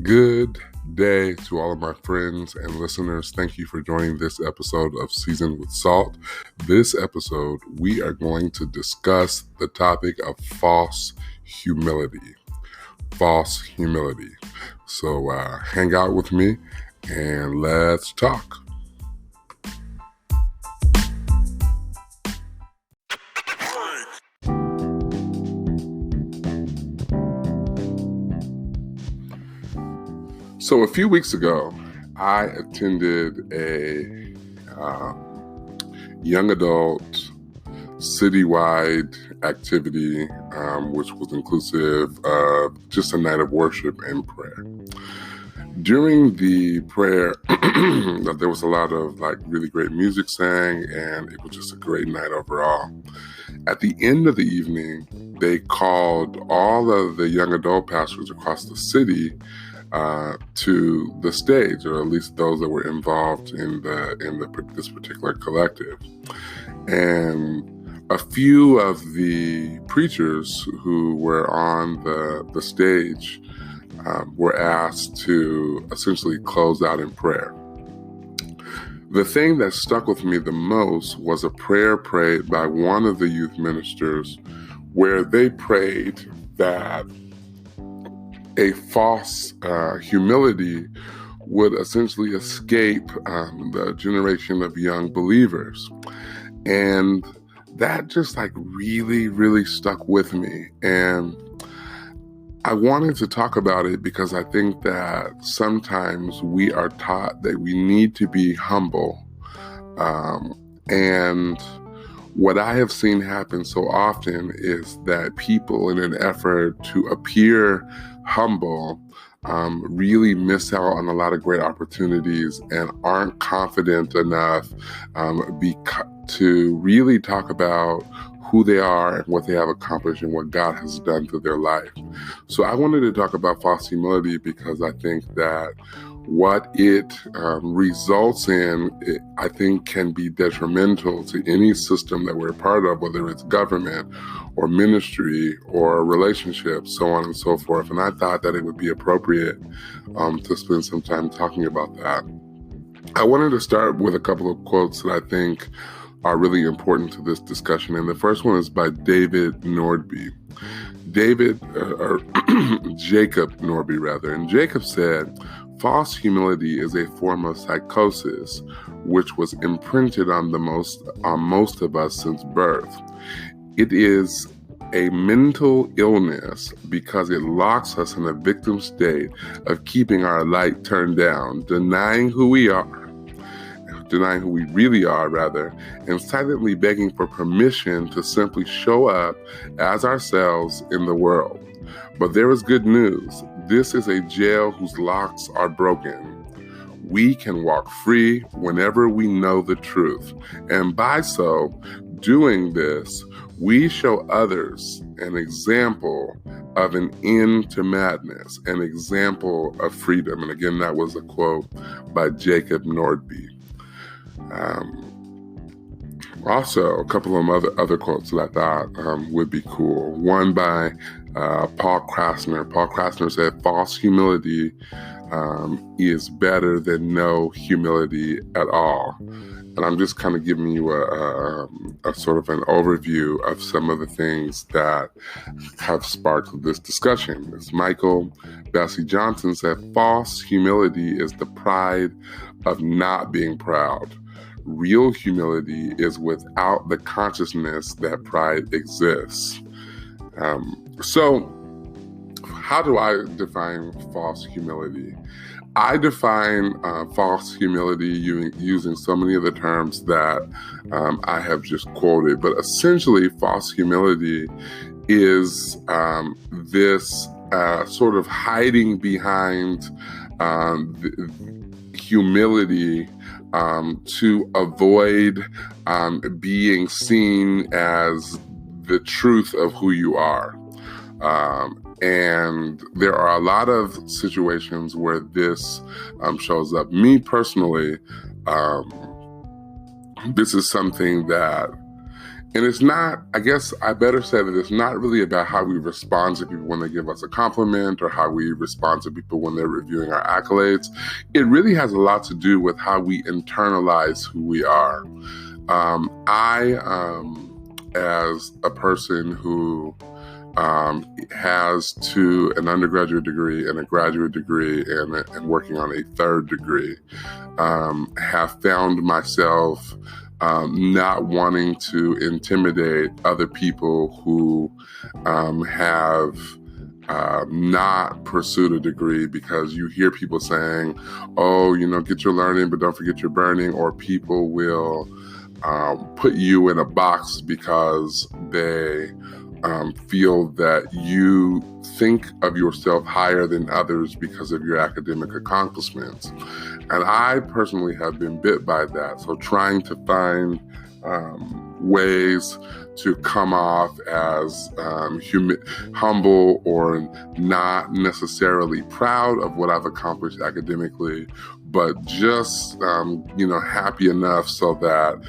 Good day to all of my friends and listeners. Thank you for joining this episode of Seasoned with Salt. This episode, we are going to discuss the topic of false humility. False humility. So hang out with me and let's talk. So a few weeks ago, I attended a young adult citywide activity, which was inclusive of just a night of worship and prayer. During the prayer, there was a lot of really great music sang, and it was just a great night overall. At the end of the evening, they called all of the young adult pastors across the city to the stage, or at least those that were involved in this particular collective. And a few of the preachers who were on the stage were asked to essentially close out in prayer. The thing that stuck with me the most was a prayer prayed by one of the youth ministers, where they prayed that a false humility would essentially escape the generation of young believers. And that just really, really stuck with me. And I wanted to talk about it because I think that sometimes we are taught that we need to be humble. And what I have seen happen so often is that people, in an effort to appear humble, really miss out on a lot of great opportunities and aren't confident enough to really talk about who they are and what they have accomplished and what God has done through their life. So I wanted to talk about false humility because I think that what it results in, I think, can be detrimental to any system that we're a part of, whether it's government or ministry or relationships, so on and so forth. And I thought that it would be appropriate to spend some time talking about that. I wanted to start with a couple of quotes that I think are really important to this discussion. And the first one is by David Nordby. Jacob Nordby, rather. And Jacob said, "False humility is a form of psychosis which was imprinted on most of us since birth. It is a mental illness because it locks us in a victim state of keeping our light turned down, denying who we really are, and silently begging for permission to simply show up as ourselves in the world. But there is good news. This is a jail whose locks are broken. We can walk free whenever we know the truth. And by so doing this, we show others an example of an end to madness, an example of freedom." And again, that was a quote by Jacob Nordby. Also, a couple of other quotes that I thought would be cool. One by Paul Krassner. Paul Krassner said, "False humility is better than no humility at all." And I'm just kind of giving you a sort of an overview of some of the things that have sparked this discussion. As Michael Bessie Johnson said, "False humility is the pride of not being proud. Real humility is without the consciousness that pride exists." So how do I define false humility? I define false humility using so many of the terms that I have just quoted. But essentially, false humility is this sort of hiding behind humility to avoid being seen as the truth of who you are. And there are a lot of situations where this shows up. Me personally, this is something that And it's not, I guess I better say that it's not really about how we respond to people when they give us a compliment or how we respond to people when they're reviewing our accolades. It really has a lot to do with how we internalize who we are. As a person who has an undergraduate degree and a graduate degree and working on a third degree, have found myself not wanting to intimidate other people who have not pursued a degree, because you hear people saying, oh, get your learning, but don't forget your burning, or people will put you in a box because they feel that you think of yourself higher than others because of your academic accomplishments. And I personally have been bit by that. So trying to find ways to come off as humble or not necessarily proud of what I've accomplished academically, but just, happy enough so that,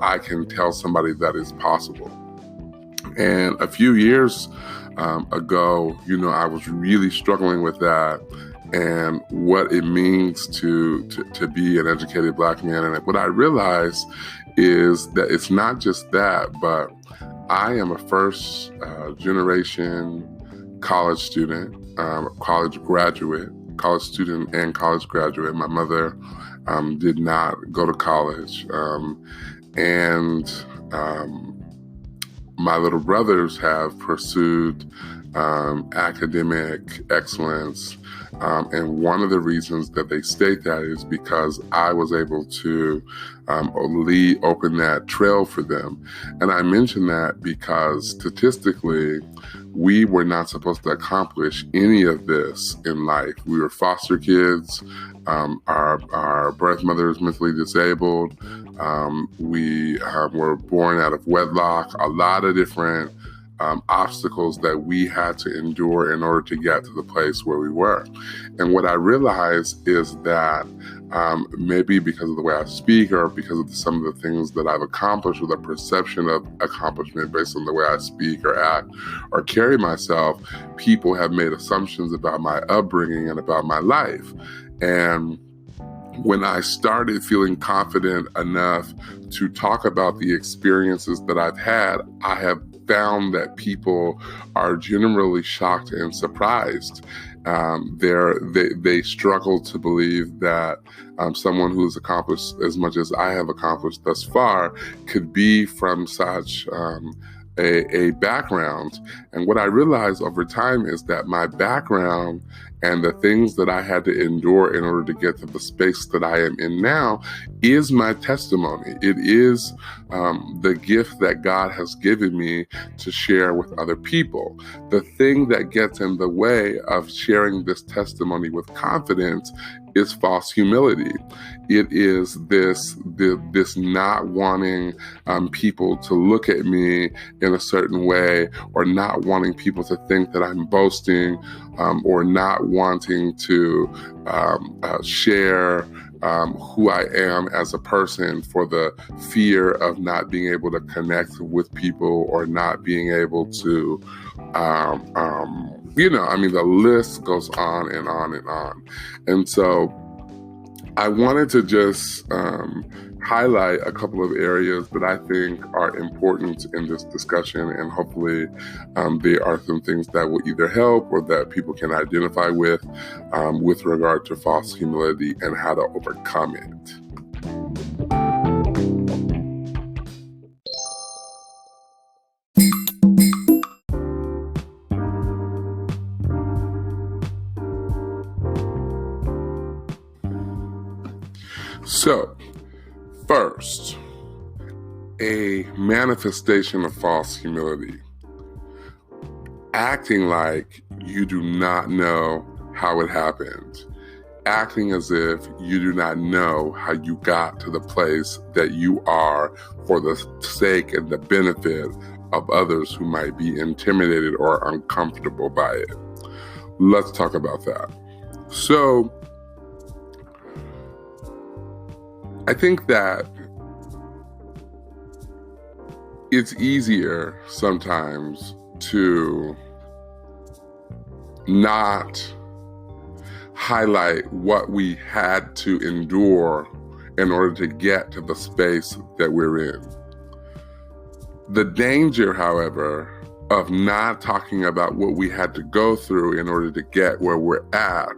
I can tell somebody that it's possible. And a few years ago, I was really struggling with that and what it means to be an educated Black man. And what I realized is that it's not just that, but I am a first generation college student, college student and college graduate. My mother did not go to college. My little brothers have pursued academic excellence. And one of the reasons that they state that is because I was able to open that trail for them. And I mention that because statistically, we were not supposed to accomplish any of this in life. We were foster kids. Our birth mother is mentally disabled. We were born out of wedlock. A lot of different obstacles that we had to endure in order to get to the place where we were. And what I realized is that maybe because of the way I speak or because of some of the things that I've accomplished, or the perception of accomplishment based on the way I speak or act or carry myself, people have made assumptions about my upbringing and about my life. And when I started feeling confident enough to talk about the experiences that I've had, I have found that people are generally shocked and surprised. They struggle to believe that someone who's accomplished as much as I have accomplished thus far could be from such a background. And what I realized over time is that my background and the things that I had to endure in order to get to the space that I am in now is my testimony. It is the gift that God has given me to share with other people. The thing that gets in the way of sharing this testimony with confidence is false humility. It is this not wanting people to look at me in a certain way, or not wanting people to think that I'm boasting, or not wanting to share who I am as a person for the fear of not being able to connect with people, or not being able to, the list goes on and on and on. And so I wanted to just highlight a couple of areas that I think are important in this discussion, and hopefully there are some things that will either help or that people can identify with regard to false humility and how to overcome it. So, first, a manifestation of false humility. Acting like you do not know how it happened. Acting as if you do not know how you got to the place that you are for the sake and the benefit of others who might be intimidated or uncomfortable by it. Let's talk about that. So, I think that it's easier sometimes to not highlight what we had to endure in order to get to the space that we're in. The danger, however, of not talking about what we had to go through in order to get where we're at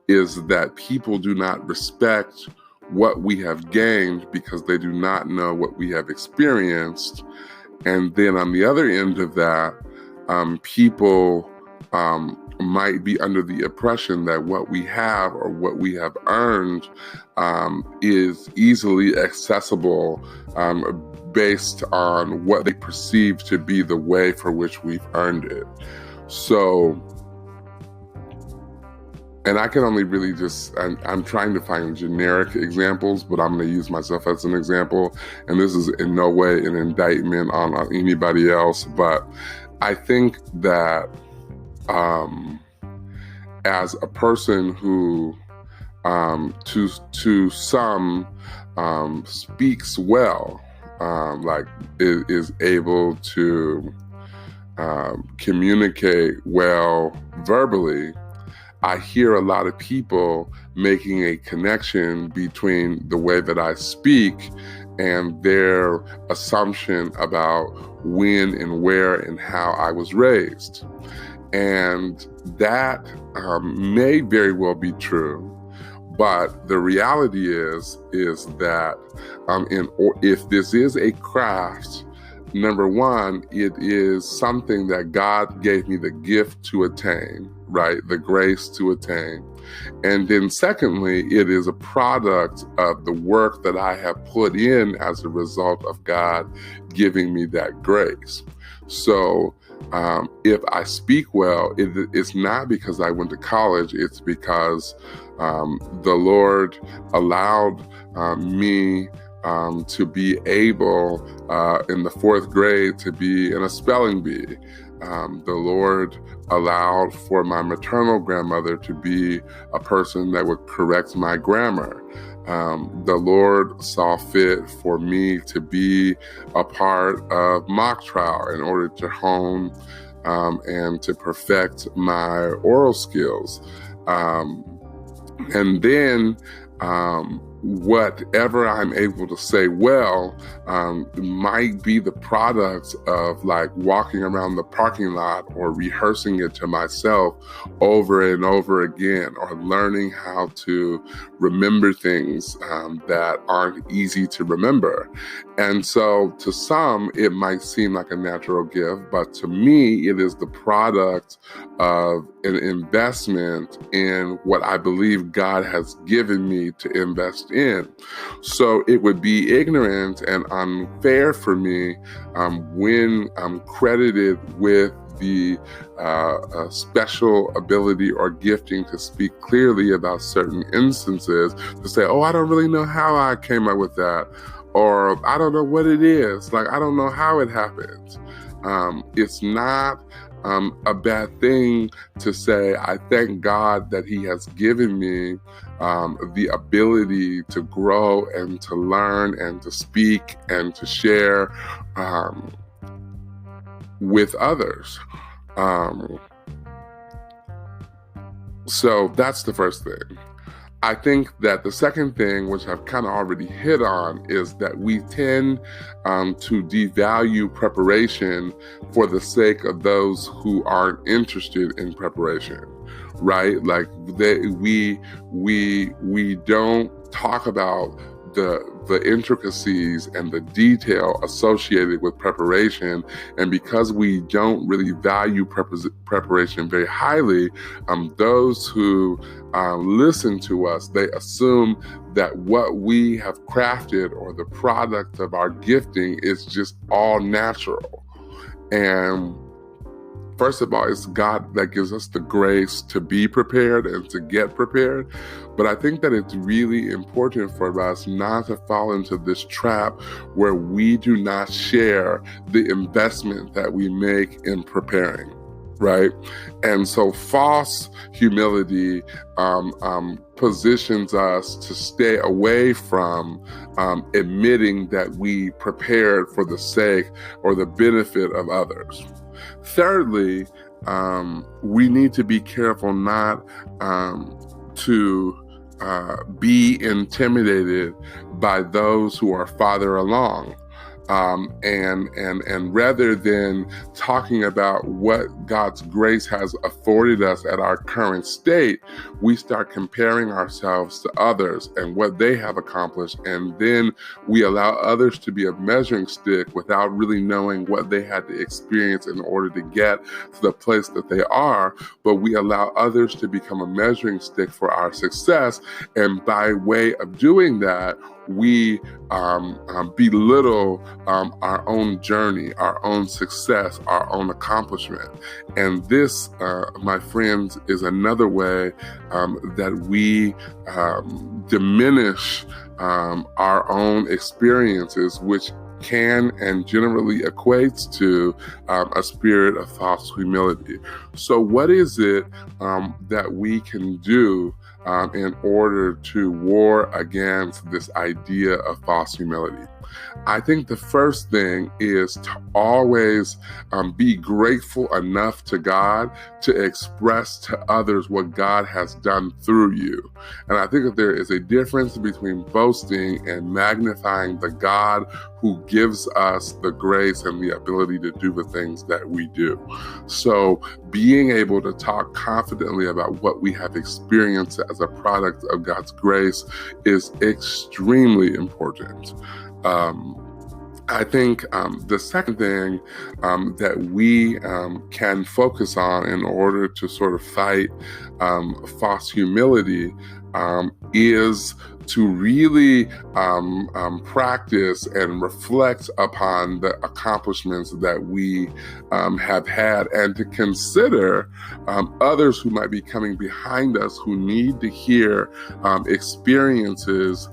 is that people do not respect what we have gained because they do not know what we have experienced. And then on the other end of that, people might be under the oppression that what we have or what we have earned is easily accessible based on what they perceive to be the way for which we've earned it. So, and I can only really I'm trying to find generic examples, but I'm going to use myself as an example. And this is in no way an indictment on anybody else, but I think that as a person who to some speaks well, like is able to communicate well verbally, I hear a lot of people making a connection between the way that I speak and their assumption about when and where and how I was raised. And that may very well be true. But the reality is that if this is a craft, number one, it is something that God gave me the gift to attain, right? The grace to attain. And then secondly, it is a product of the work that I have put in as a result of God giving me that grace. So if I speak well, it's not because I went to college, it's because the Lord allowed me to be able in the fourth grade to be in a spelling bee. The Lord allowed for my maternal grandmother to be a person that would correct my grammar. The Lord saw fit for me to be a part of mock trial in order to hone and to perfect my oral skills. And then whatever I'm able to say well might be the product of like walking around the parking lot or rehearsing it to myself over and over again, or learning how to remember things that aren't easy to remember. And so to some, it might seem like a natural gift, but to me, it is the product of an investment in what I believe God has given me to invest in. So it would be ignorant and unfair for me when I'm credited with the special ability or gifting to speak clearly about certain instances, to say, oh, I don't really know how I came up with that, or I don't know what it is, like I don't know how it happened. It's not a bad thing to say, I thank God that He has given me the ability to grow and to learn and to speak and to share with others. So that's the first thing. I think that the second thing, which I've kind of already hit on, is that we tend to devalue preparation for the sake of those who aren't interested in preparation, right? Like we don't talk about the intricacies and the detail associated with preparation. And because we don't really value preparation very highly, those who listen to us, they assume that what we have crafted or the product of our gifting is just all natural. And first of all, it's God that gives us the grace to be prepared and to get prepared. But I think that it's really important for us not to fall into this trap where we do not share the investment that we make in preparing. right? And so false humility positions us to stay away from admitting that we prepared for the sake or the benefit of others. Thirdly, we need to be careful not to be intimidated by those who are farther along. And rather than talking about what God's grace has afforded us at our current state, we start comparing ourselves to others and what they have accomplished. And then we allow others to be a measuring stick without really knowing what they had to experience in order to get to the place that they are. But we allow others to become a measuring stick for our success. And by way of doing that, we belittle our own journey, our own success, our own accomplishment. And this, my friends, is another way that we diminish our own experiences, which can and generally equates to a spirit of false humility. So what is it that we can do in order to war against this idea of false humility? I think the first thing is to always be grateful enough to God to express to others what God has done through you. And I think that there is a difference between boasting and magnifying the God who gives us the grace and the ability to do the things that we do. So being able to talk confidently about what we have experienced as a product of God's grace is extremely important. I think the second thing that we can focus on in order to sort of fight false humility is to really practice and reflect upon the accomplishments that we have had, and to consider others who might be coming behind us who need to hear experiences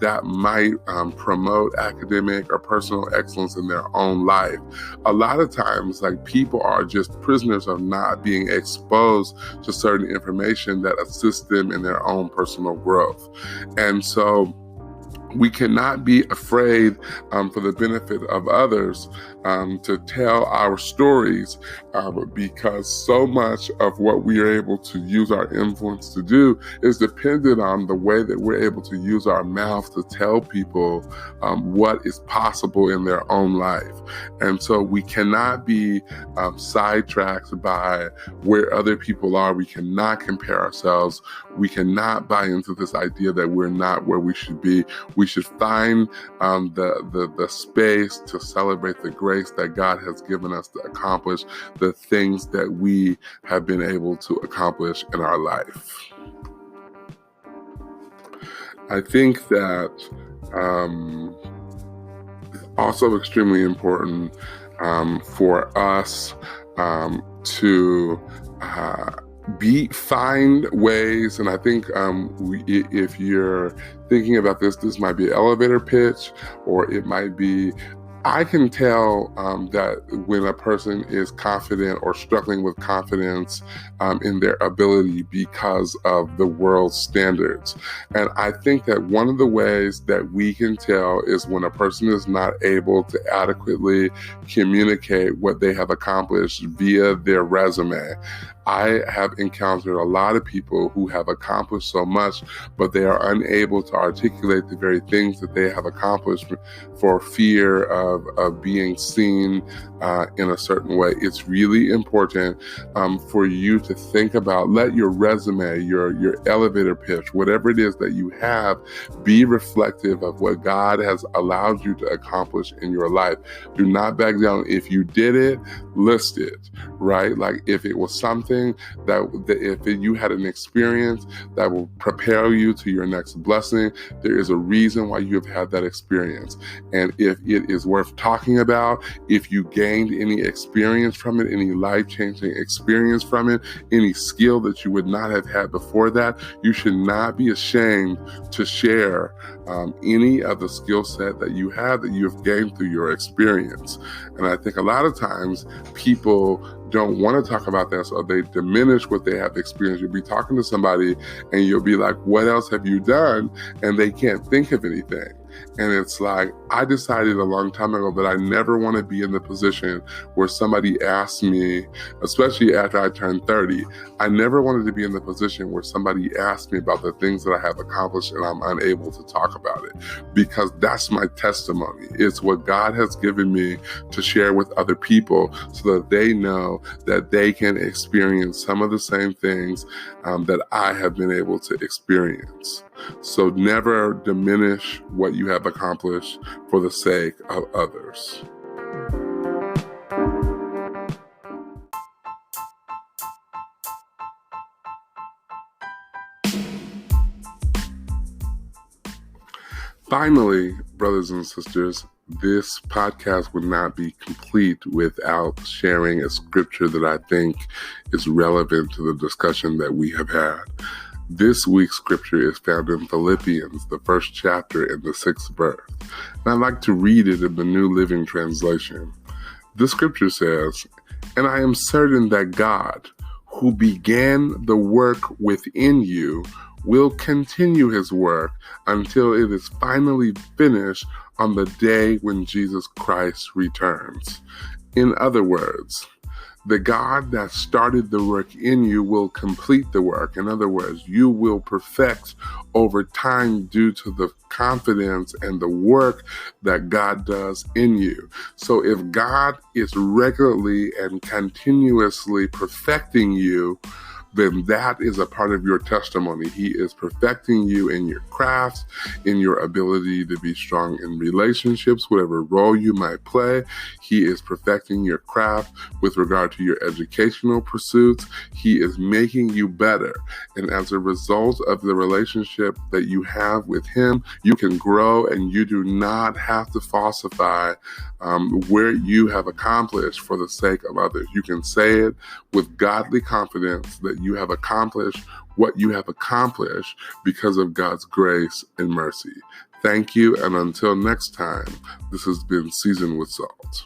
that might promote academic or personal excellence in their own life. A lot of times, people are just prisoners of not being exposed to certain information that assists them in their own personal growth. And so we cannot be afraid for the benefit of others to tell our stories because so much of what we are able to use our influence to do is dependent on the way that we're able to use our mouth to tell people what is possible in their own life. And so we cannot be sidetracked by where other people are. We cannot compare ourselves. We cannot buy into this idea that we're not where we should be. We should find the space to celebrate the grace that God has given us to accomplish the things that we have been able to accomplish in our life. I think that also extremely important for us to find ways, and I think if you're thinking about this might be an elevator pitch, or it might be, I can tell that when a person is confident or struggling with confidence in their ability because of the world's standards. And I think that one of the ways that we can tell is when a person is not able to adequately communicate what they have accomplished via their resume. I have encountered a lot of people who have accomplished so much, but they are unable to articulate the very things that they have accomplished for fear of being seen in a certain way. It's really important for you to think about, let your resume, your elevator pitch, whatever it is that you have, be reflective of what God has allowed you to accomplish in your life. Do not back down. If you did it, list it, right? Like if it was something if you had an experience that will prepare you to your next blessing, there is a reason why you have had that experience. And if it is worth talking about, if you gained any experience from it, any life-changing experience from it, any skill that you would not have had before that, you should not be ashamed to share any of the skill set that you have gained through your experience. And I think a lot of times people don't want to talk about that, so they diminish what they have experienced. You'll be talking to somebody and you'll be like, what else have you done? And they can't think of anything. And it's like, I decided a long time ago that I never want to be in the position where somebody asks me, especially after I turned 30, I never wanted to be in the position where somebody asks me about the things that I have accomplished and I'm unable to talk about it, because that's my testimony. It's what God has given me to share with other people so that they know that they can experience some of the same things that I have been able to experience. So never diminish what you have accomplished for the sake of others. Finally, brothers and sisters, this podcast would not be complete without sharing a scripture that I think is relevant to the discussion that we have had. This week's scripture is found in Philippians, the 1st chapter and the 6th verse. And I'd like to read it in the New Living Translation. The scripture says, "And I am certain that God, who began the work within you, will continue his work until it is finally finished on the day when Jesus Christ returns." In other words, the God that started the work in you will complete the work. In other words, you will perfect over time due to the confidence and the work that God does in you. So if God is regularly and continuously perfecting you, then that is a part of your testimony. He is perfecting you in your craft, in your ability to be strong in relationships, whatever role you might play. He is perfecting your craft with regard to your educational pursuits. He is making you better. And as a result of the relationship that you have with him, you can grow and you do not have to falsify where you have accomplished for the sake of others. You can say it with godly confidence that you have accomplished what you have accomplished because of God's grace and mercy. Thank you, and until next time, this has been Seasoned with Salt.